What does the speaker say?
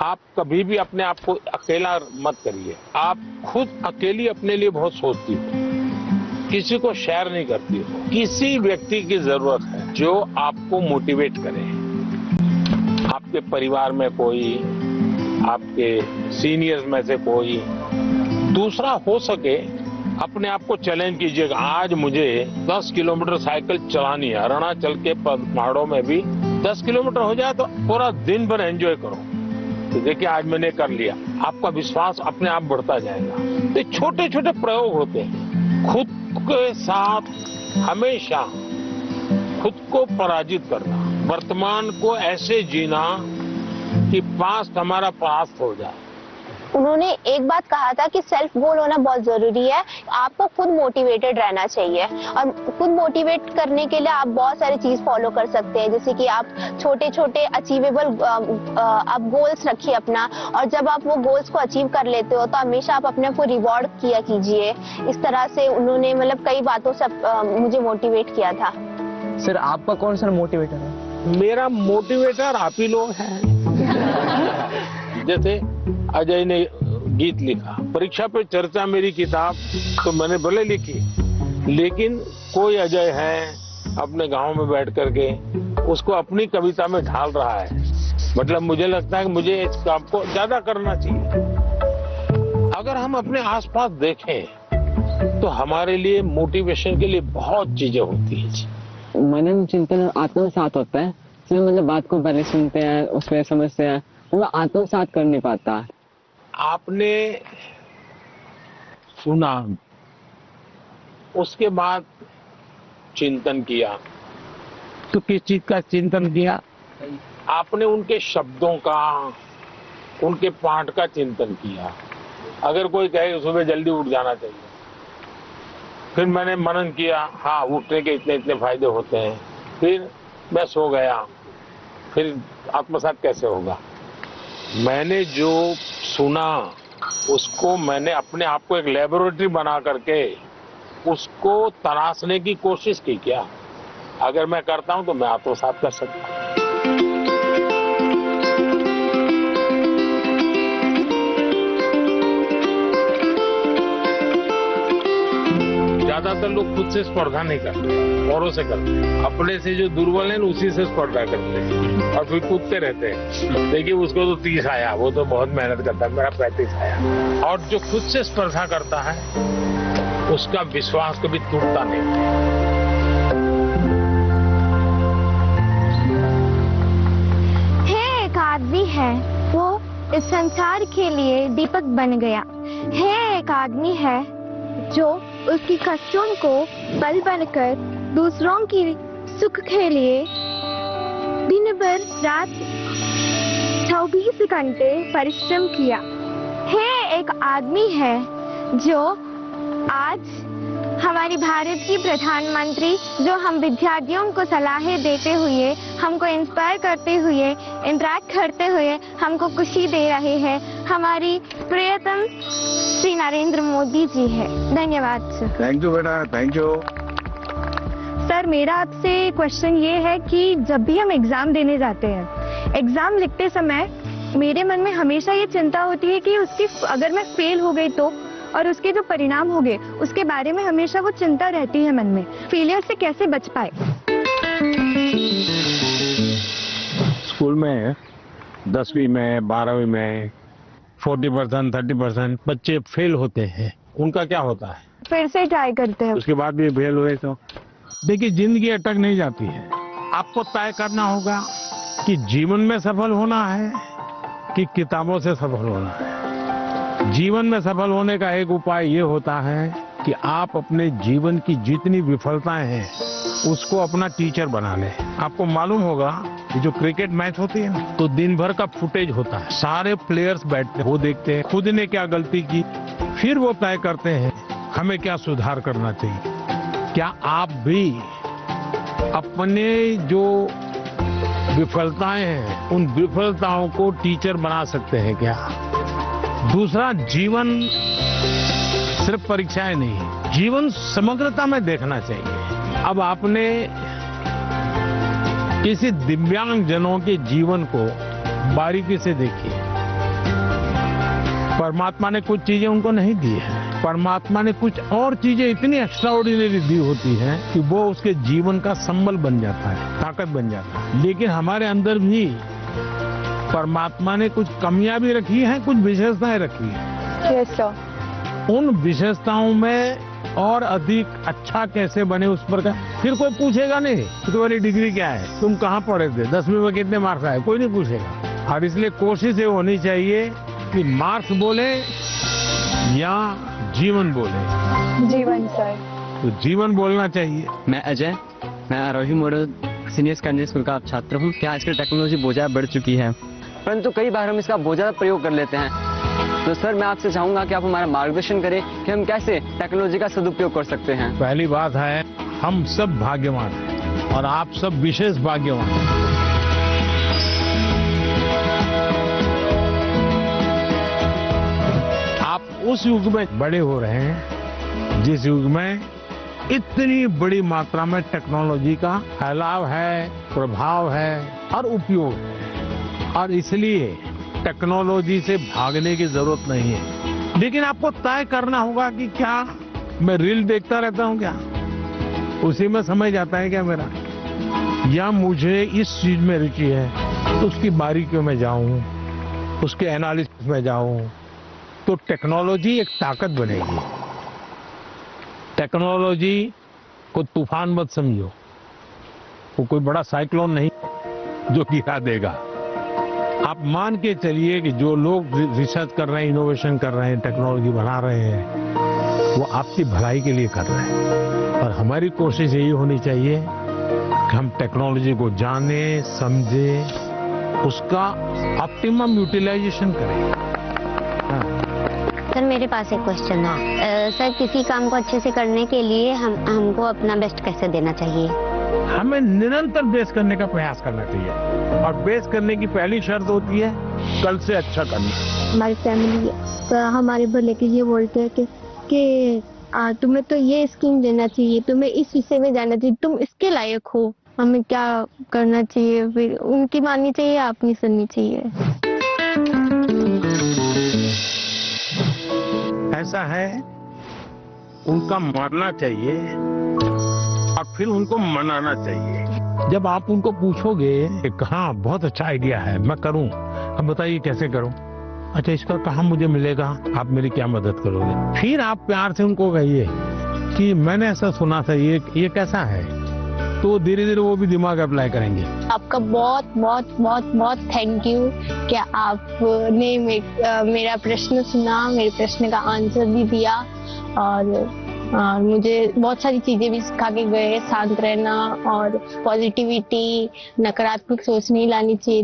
आप कभी भी अपने आप को अकेला मत करिए। आप खुद अकेली अपने लिए बहुत सोचती हो, किसी को शेयर नहीं करती हो। किसी व्यक्ति की जरूरत है जो आपको मोटिवेट करे। आपके परिवार में कोई, आपके सीनियर्स में से कोई दूसरा हो सके, अपने आप को चैलेंज कीजिएगा। आज मुझे 10 किलोमीटर साइकिल चलानी है, अरुणाचल के पहाड़ों में भी 10 किलोमीटर हो जाए तो पूरा दिन भर एंजॉय करो। तो देखिए आज मैंने कर लिया, आपका विश्वास अपने आप बढ़ता जाएगा। तो छोटे छोटे प्रयोग होते हैं। खुद के साथ हमेशा खुद को पराजित करना, वर्तमान को ऐसे जीना कि पास्ट हमारा पास्ट हो जाए। उन्होंने एक बात कहा था कि सेल्फ गोल होना बहुत जरूरी है। आपको खुद मोटिवेटेड रहना चाहिए और खुद मोटिवेट करने के लिए आप बहुत सारी चीज फॉलो कर सकते हैं, जैसे कि आप छोटे छोटे अचीवेबल आप गोल्स रखिए अपना, और जब आप वो गोल्स को अचीव कर लेते हो तो हमेशा आप अपने को रिवॉर्ड किया कीजिए। इस तरह से उन्होंने मतलब कई बातों से मुझे मोटिवेट किया था। सर आपका कौन सा मोटिवेटर है? मेरा मोटिवेटर आप ही लोग हैं। जैसे अजय ने गीत लिखा, परीक्षा पे चर्चा मेरी किताब तो मैंने भले लिखी, लेकिन कोई अजय है अपने गांव में बैठ करके उसको अपनी कविता में ढाल रहा है। मतलब मुझे लगता है कि मुझे इस काम को ज्यादा करना चाहिए। अगर हम अपने आसपास देखें तो हमारे लिए मोटिवेशन के लिए बहुत चीजें होती है। मनन चिंतन आत्मसात होता है, मतलब बात को पहले सुनते हैं, उसमें समझते हैं, वो आत्मसात कर नहीं पाता। आपने सुना, उसके बाद चिंतन किया, तो किस चीज का चिंतन किया? आपने उनके शब्दों का, उनके पाठ का चिंतन किया। अगर कोई कहे सुबह जल्दी उठ जाना चाहिए, फिर मैंने मनन किया, हाँ उठने के इतने इतने फायदे होते हैं, फिर मैं सो गया, फिर आत्मसात कैसे होगा? मैंने जो सुना उसको मैंने अपने आप को एक लेबोरेटरी बना करके उसको तलाशने की कोशिश की। क्या अगर मैं करता हूं तो मैं आत्मसात कर सकता हूं। ज्यादातर लोग खुद से स्पर्धा नहीं करते, औरों से करते हैं। अपने से जो दुर्बल है उसी से स्पर्धा करते हैं और फिर कूदते रहते हैं। देखिए उसको तो 30 आया, वो तो बहुत मेहनत करता है, मेरा 35 आया। और जो खुद से स्पर्धा करता है उसका विश्वास कभी टूटता नहीं। है एक आदमी है, वो इस संसार के लिए दीपक बन गया है। एक आदमी है जो उसकी कष्टों को बल बनकर दूसरों की सुख के लिए दिन भर रात 24 घंटे परिश्रम किया है। एक आदमी है जो आज हमारी भारत की प्रधानमंत्री, जो हम विद्यार्थियों को सलाहें देते हुए, हमको इंस्पायर करते हुए, इंटरेक्ट करते हुए हमको खुशी दे रहे हैं, हमारी प्रियतम श्री नरेंद्र मोदी जी है। धन्यवाद सर। थैंक यू बेटा, थैंक यू। सर मेरा आपसे क्वेश्चन ये है कि जब भी हम एग्जाम देने जाते हैं, एग्जाम लिखते समय मेरे मन में हमेशा ये चिंता होती है कि उसकी अगर मैं फेल हो गई तो, और उसके जो परिणाम हो गए उसके बारे में हमेशा वो चिंता रहती है मन में। फेलियर से कैसे बच पाए? स्कूल में 10वीं में 12वीं में 40% 30% बच्चे फेल होते हैं। उनका क्या होता है? फिर से ट्राई करते हैं। उसके बाद भी फेल हुए तो देखिए जिंदगी अटक नहीं जाती है। आपको तय करना होगा कि जीवन में सफल होना है कि किताबों से सफल होना है। जीवन में सफल होने का एक उपाय ये होता है कि आप अपने जीवन की जितनी विफलताएं हैं उसको अपना टीचर बना लें। आपको मालूम होगा कि जो क्रिकेट मैच होती है ना, तो दिन भर का फुटेज होता है, सारे प्लेयर्स बैठते हैं, वो देखते हैं खुद ने क्या गलती की, फिर वो तय करते हैं हमें क्या सुधार करना चाहिए। क्या आप भी अपने जो विफलताएं हैं उन विफलताओं को टीचर बना सकते हैं क्या? दूसरा, जीवन सिर्फ परीक्षाएं नहीं, जीवन समग्रता में देखना चाहिए। अब आपने किसी दिव्यांग जनों के जीवन को बारीकी से देखिए। परमात्मा ने कुछ चीजें उनको नहीं दी है, परमात्मा ने कुछ और चीजें इतनी एक्स्ट्राऑर्डिनरी दी होती हैं कि वो उसके जीवन का संबल बन जाता है, ताकत बन जाता है। लेकिन हमारे अंदर भी परमात्मा ने कुछ कमियां भी रखी हैं, कुछ विशेषताएं रखी हैं। Yes sir. उन विशेषताओं में और अधिक अच्छा कैसे बने उस पर फिर कोई पूछेगा नहीं कि तुम्हारी डिग्री क्या है, तुम कहाँ पढ़े थे, 10वीं में कितने मार्क्स आए, कोई नहीं पूछेगा। और इसलिए कोशिश ये होनी चाहिए कि मार्क्स बोले या जीवन बोले। जीवन सर। तो जीवन बोलना चाहिए। मैं अजय, मैं आरोही मॉडल सीनियर सेकेंडरी स्कूल का छात्र हूँ। क्या आजकल टेक्नोलॉजी बहुत ज़्यादा बढ़ चुकी है, परंतु कई बार हम इसका बहुत ज़्यादा प्रयोग कर लेते हैं। तो सर मैं आपसे चाहूँगा कि आप हमारा मार्गदर्शन करें कि हम कैसे टेक्नोलॉजी का सदुपयोग कर सकते हैं। पहली बात है, हम सब भाग्यवान हैं और आप सब विशेष भाग्यवान हैं। आप उस युग में बड़े हो रहे हैं जिस युग में इतनी बड़ी मात्रा में टेक्नोलॉजी का फैलाव है, प्रभाव है और उपयोग है। और इसलिए टेक्नोलॉजी से भागने की जरूरत नहीं है। लेकिन आपको तय करना होगा कि क्या मैं रील देखता रहता हूं, क्या उसी में समय जाता है क्या मेरा, या मुझे इस चीज में रुचि है तो उसकी बारीकियों में जाऊं, उसके एनालिसिस में जाऊं, तो टेक्नोलॉजी एक ताकत बनेगी। टेक्नोलॉजी को तूफान मत समझो, वो कोई बड़ा साइक्लोन नहीं जो गिरा देगा। आप मान के चलिए कि जो लोग रिसर्च कर रहे हैं, इनोवेशन कर रहे हैं, टेक्नोलॉजी बना रहे हैं, वो आपकी भलाई के लिए कर रहे हैं। और हमारी कोशिश यही होनी चाहिए कि हम टेक्नोलॉजी को जाने, समझे, उसका ऑप्टिमम यूटिलाइजेशन करें। सर मेरे पास एक क्वेश्चन है। सर किसी काम को अच्छे से करने के लिए हमको अपना बेस्ट कैसे देना चाहिए? हमें निरंतर बेस करने का प्रयास करना चाहिए और बेस करने की पहली शर्त होती है कल से अच्छा करना। हमारी फैमिली हमारे भले के लिए बोलते हैं कि तुम्हें तो ये स्कीम देना चाहिए, तुम्हें इस विषय में जाना चाहिए, तुम इसके लायक हो। हमें क्या करना चाहिए फिर? उनकी माननी चाहिए, अपनी सुननी चाहिए? ऐसा है, उनका मानना चाहिए और फिर उनको मनाना चाहिए। जब आप उनको पूछोगे कि हाँ बहुत अच्छा आइडिया है, मैं करूं, अब बताइए कैसे करूं, अच्छा इसका कहाँ मुझे मिलेगा, आप मेरी क्या मदद करोगे, फिर आप प्यार से उनको कहिए कि मैंने ऐसा सुना था, ये कैसा है, तो धीरे धीरे वो भी दिमाग अप्लाई करेंगे। आपका बहुत बहुत बहुत बहुत थैंक यू कि आपने मेरा प्रश्न सुना, मेरे प्रश्न का आंसर भी दिया और मुझे बहुत सारी चीजें भी सिखा के गए। शांत रहना और पॉजिटिविटी, नकारात्मक सोच नहीं लानी चाहिए।